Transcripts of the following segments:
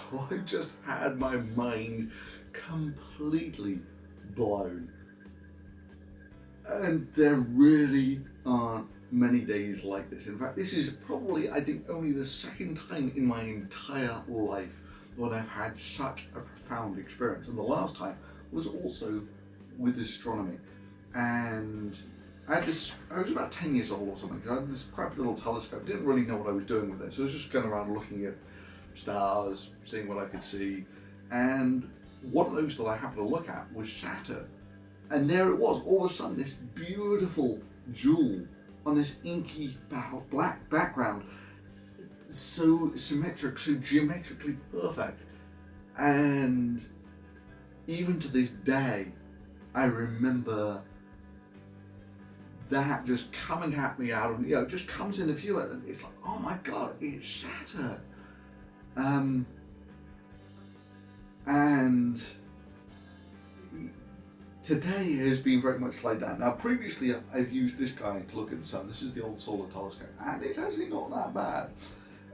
So I just had my mind completely blown. And there really aren't many days like this. In fact, this is probably, I think, only the second time in my entire life when I've had such a profound experience. And the last time was also with astronomy. And I was about 10 years old or something. I had this crappy little telescope. Didn't really know what I was doing with it. So I was just going around looking at stars, seeing what I could see. And one of those that I happened to look at was Saturn. And there it was, all of a sudden, this beautiful jewel on this inky black background, so symmetric, so geometrically perfect. And even to this day, I remember that just coming at me out of, it just comes in a view and it's like, oh my God, it's Saturn. And today has been very much like that. Now, previously I've used this guy to look at the sun. This is the old solar telescope, and it's actually not that bad.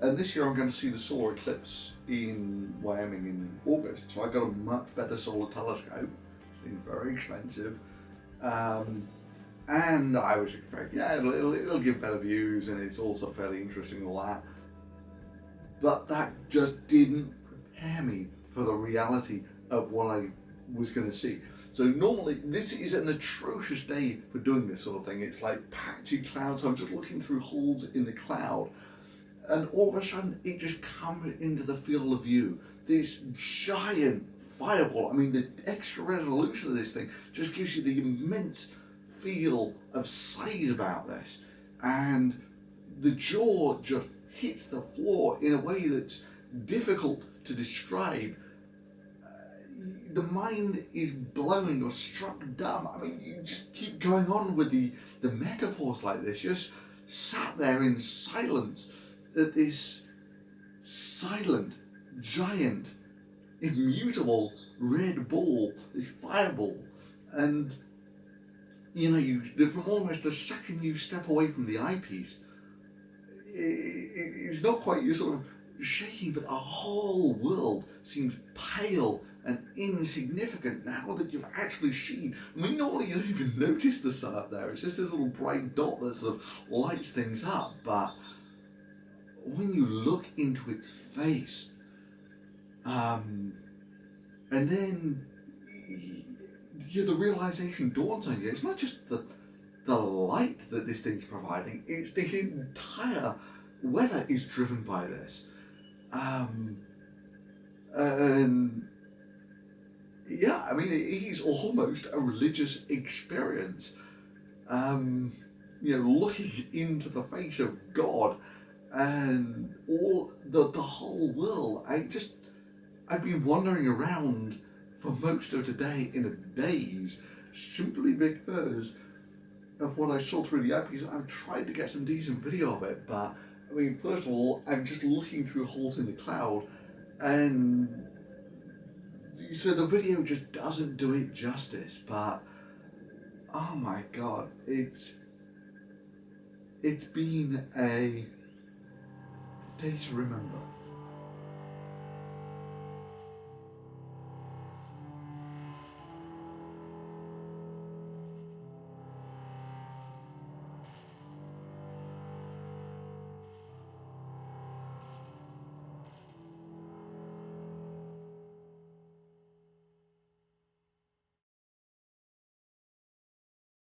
And this year I'm going to see the solar eclipse in Wyoming in August, so I got a much better solar telescope. This thing's very expensive. And I was expecting, it'll give better views, and it's also fairly interesting and all that. But that just didn't prepare me for the reality of what I was going to see. So normally, this is an atrocious day for doing this sort of thing. It's like patchy clouds. I'm just looking through holes in the cloud, and all of a sudden, it just comes into the field of view. This giant fireball. I mean, the extra resolution of this thing just gives you the immense feel of size about this, and the jaw just hits the floor in a way that's difficult to describe. The mind is blown or struck dumb. I mean, you just keep going on with the metaphors like this. You just sat there in silence at this silent, giant, immutable red ball, this fireball. And from almost the second you step away from the eyepiece, it's not quite, you're sort of shaking, but the whole world seems pale and insignificant now that you've actually seen. I mean, normally you don't even notice the sun up there. It's just this little bright dot that sort of lights things up. But when you look into its face, and then the realization dawns on you, it's not just the light that this thing's providing, it's the entire weather is driven by this. And yeah, I mean, it is almost a religious experience. Looking into the face of God and all the whole world. I've been wandering around for most of today in a daze, simply because of what I saw through the eyepiece. I've tried to get some decent video of it, but I mean, first of all, I'm just looking through holes in the cloud, and so the video just doesn't do it justice. But oh my God, it's been a day to remember.